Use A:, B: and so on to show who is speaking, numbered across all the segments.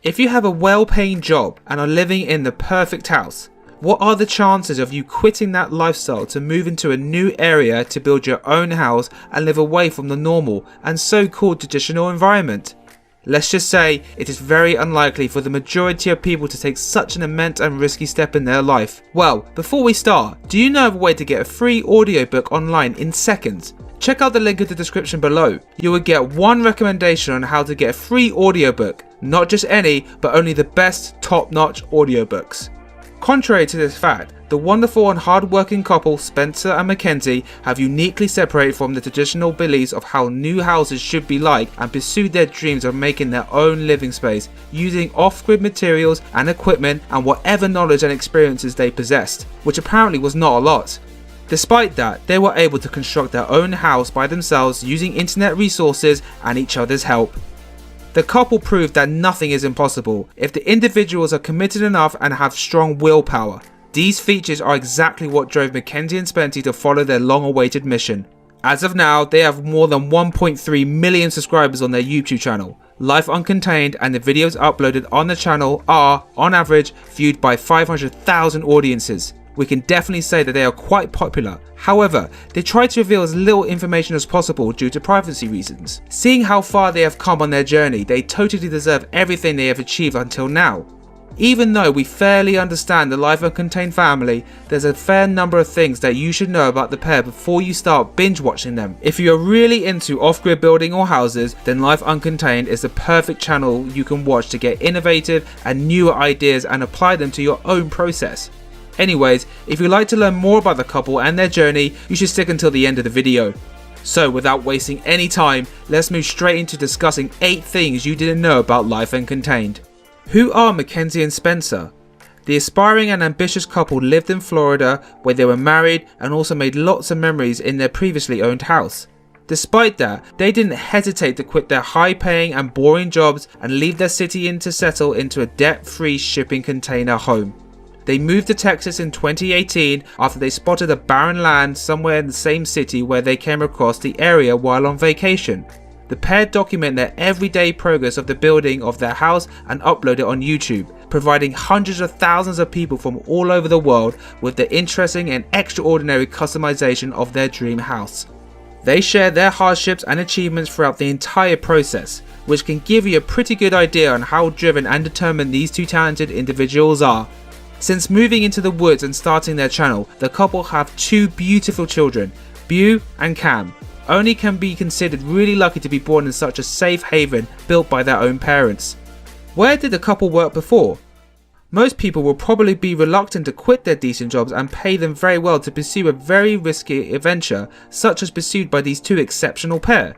A: If you have a well-paying job and are living in the perfect house, what are the chances of you quitting that lifestyle to move into a new area to build your own house and live away from the normal and so-called traditional environment? Let's just say it is very unlikely for the majority of people to take such an immense and risky step in their life. Well, before we start, do you know of a way to get a free audiobook online in seconds? Check out the link in the description below. You will get one recommendation on how to get a free audiobook. Not just any, but only the best top-notch audiobooks. Contrary to this fact, the wonderful and hard-working couple Spencer and Mackenzie have uniquely separated from the traditional beliefs of how new houses should be like and pursued their dreams of making their own living space using off-grid materials and equipment and whatever knowledge and experiences they possessed, which apparently was not a lot. Despite that, they were able to construct their own house by themselves using internet resources and each other's help. The couple proved that nothing is impossible if the individuals are committed enough and have strong willpower. These features are exactly what drove Mackenzie and Spencer to follow their long-awaited mission. As of now, they have more than 1.3 million subscribers on their YouTube channel. Life Uncontained and the videos uploaded on the channel are, on average, viewed by 500,000 audiences. We can definitely say that they are quite popular. However, they try to reveal as little information as possible due to privacy reasons. Seeing how far they have come on their journey, they totally deserve everything they have achieved until now. Even though we fairly understand the Life Uncontained family, there's a fair number of things that you should know about the pair before you start binge watching them. If you are really into off-grid building or houses, then Life Uncontained is the perfect channel you can watch to get innovative and newer ideas and apply them to your own process. Anyways, if you'd like to learn more about the couple and their journey, you should stick until the end of the video. So without wasting any time, let's move straight into discussing 8 things you didn't know about Life Uncontained. Who are Mackenzie and Spencer? The aspiring and ambitious couple lived in Florida where they were married and also made lots of memories in their previously owned house. Despite that, they didn't hesitate to quit their high-paying and boring jobs and leave their city to settle into a debt-free shipping container home. They moved to Texas in 2018 after they spotted a barren land somewhere in the same city where they came across the area while on vacation. The pair document their everyday progress of the building of their house and upload it on YouTube, providing hundreds of thousands of people from all over the world with the interesting and extraordinary customization of their dream house. They share their hardships and achievements throughout the entire process, which can give you a pretty good idea on how driven and determined these two talented individuals are. Since moving into the woods and starting their channel, the couple have 2 beautiful children, Beau and Cam. Only can be considered really lucky to be born in such a safe haven built by their own parents. Where did the couple work before? Most people will probably be reluctant to quit their decent jobs and pay them very well to pursue a very risky adventure such as pursued by these two exceptional pair.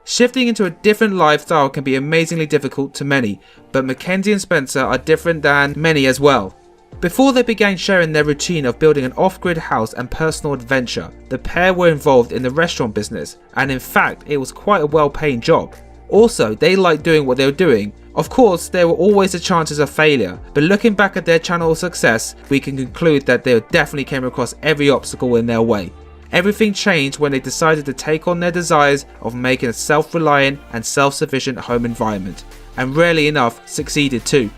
A: Shifting into a different lifestyle can be amazingly difficult to many, but Mackenzie and Spencer are different than many as well. Before they began sharing their routine of building an off-grid house and personal adventure, the pair were involved in the restaurant business, and in fact it was quite a well-paying job. Also, they liked doing what they were doing. Of course, there were always the chances of failure, but looking back at their channel success, we can conclude that they definitely came across every obstacle in their way. Everything changed when they decided to take on their desires of making a self-reliant and self-sufficient home environment, and rarely enough succeeded too.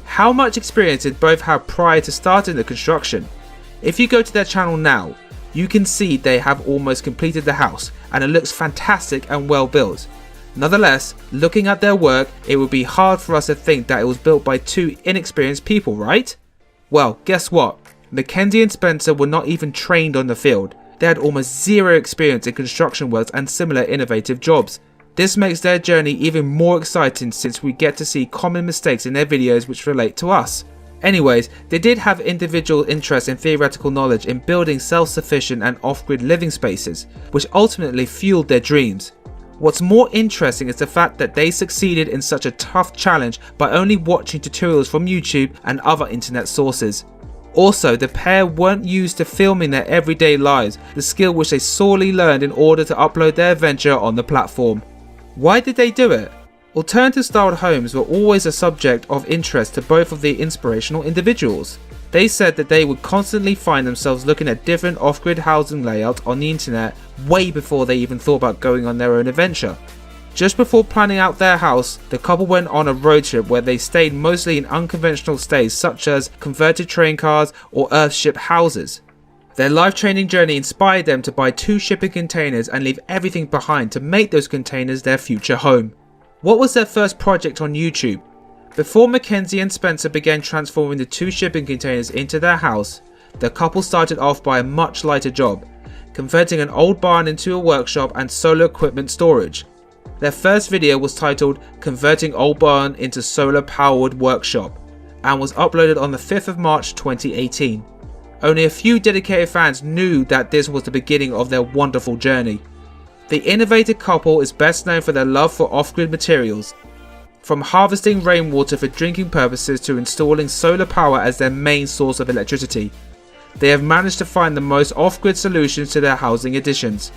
A: How much experience did both have prior to starting the construction? If you go to their channel now, you can see they have almost completed the house and it looks fantastic and well built. Nonetheless, looking at their work, it would be hard for us to think that it was built by 2 inexperienced people, right? Well, guess what? Mackenzie and Spencer were not even trained on the field. They had almost zero experience in construction works and similar innovative jobs. This makes their journey even more exciting since we get to see common mistakes in their videos which relate to us. Anyways, they did have individual interest and theoretical knowledge in building self-sufficient and off-grid living spaces, which ultimately fueled their dreams. What's more interesting is the fact that they succeeded in such a tough challenge by only watching tutorials from YouTube and other internet sources. Also, the pair weren't used to filming their everyday lives, the skill which they sorely learned in order to upload their adventure on the platform. Why did they do it? Alternative styled homes were always a subject of interest to both of the inspirational individuals. They said that they would constantly find themselves looking at different off-grid housing layouts on the internet way before they even thought about going on their own adventure. Just before planning out their house, the couple went on a road trip where they stayed mostly in unconventional stays such as converted train cars or Earthship houses. Their life-changing journey inspired them to buy 2 shipping containers and leave everything behind to make those containers their future home. What was their first project on YouTube? Before Mackenzie and Spencer began transforming the 2 shipping containers into their house, the couple started off by a much lighter job, converting an old barn into a workshop and solar equipment storage. Their first video was titled Converting Old Barn into Solar Powered Workshop and was uploaded on the 5th of March 2018. Only a few dedicated fans knew that this was the beginning of their wonderful journey. The innovative couple is best known for their love for off-grid materials, from harvesting rainwater for drinking purposes to installing solar power as their main source of electricity. They have managed to find the most off-grid solutions to their housing additions.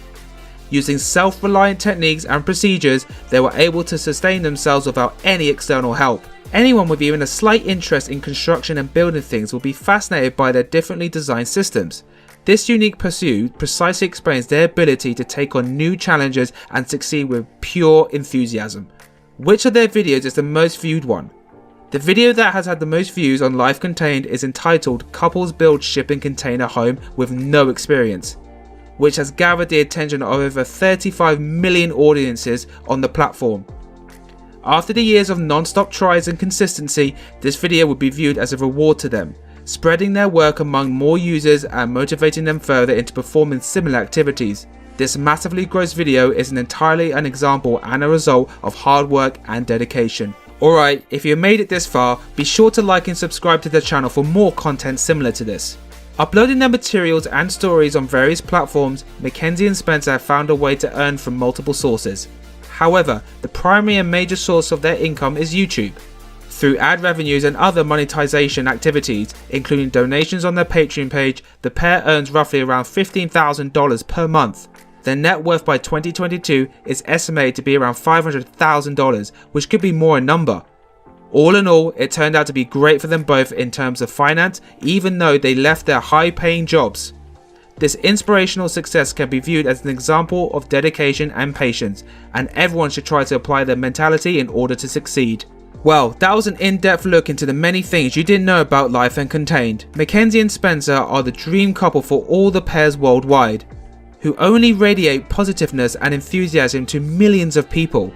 A: Using self-reliant techniques and procedures, they were able to sustain themselves without any external help. Anyone with even a slight interest in construction and building things will be fascinated by their differently designed systems. This unique pursuit precisely explains their ability to take on new challenges and succeed with pure enthusiasm. Which of their videos is the most viewed one? The video that has had the most views on Life Contained is entitled Couples Build Shipping Container Home with No Experience, which has gathered the attention of over 35 million audiences on the platform. After the years of non-stop tries and consistency, this video would be viewed as a reward to them, spreading their work among more users and motivating them further into performing similar activities. This massively grossed video is entirely an example and a result of hard work and dedication. Alright, if you made it this far, be sure to like and subscribe to the channel for more content similar to this. Uploading their materials and stories on various platforms, Mackenzie and Spencer have found a way to earn from multiple sources. However, the primary and major source of their income is YouTube. Through ad revenues and other monetization activities, including donations on their Patreon page, the pair earns roughly around $15,000 per month. Their net worth by 2022 is estimated to be around $500,000, which could be more in number. All in all, it turned out to be great for them both in terms of finance, even though they left their high-paying jobs. This inspirational success can be viewed as an example of dedication and patience, and everyone should try to apply their mentality in order to succeed. Well, that was an in-depth look into the many things you didn't know about Life Uncontained. Mackenzie and Spencer are the dream couple for all the pairs worldwide, who only radiate positiveness and enthusiasm to millions of people.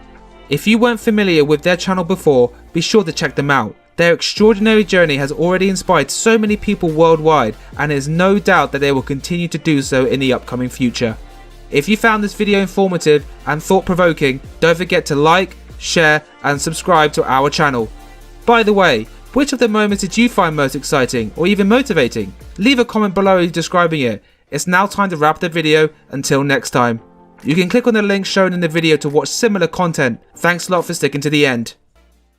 A: If you weren't familiar with their channel before, be sure to check them out. Their extraordinary journey has already inspired so many people worldwide, and there's no doubt that they will continue to do so in the upcoming future. If you found this video informative and thought-provoking, don't forget to like, share and subscribe to our channel. By the way, which of the moments did you find most exciting or even motivating? Leave a comment below describing it. It's now time to wrap the video. Until next time. You can click on the link shown in the video to watch similar content. Thanks a lot for sticking to the end.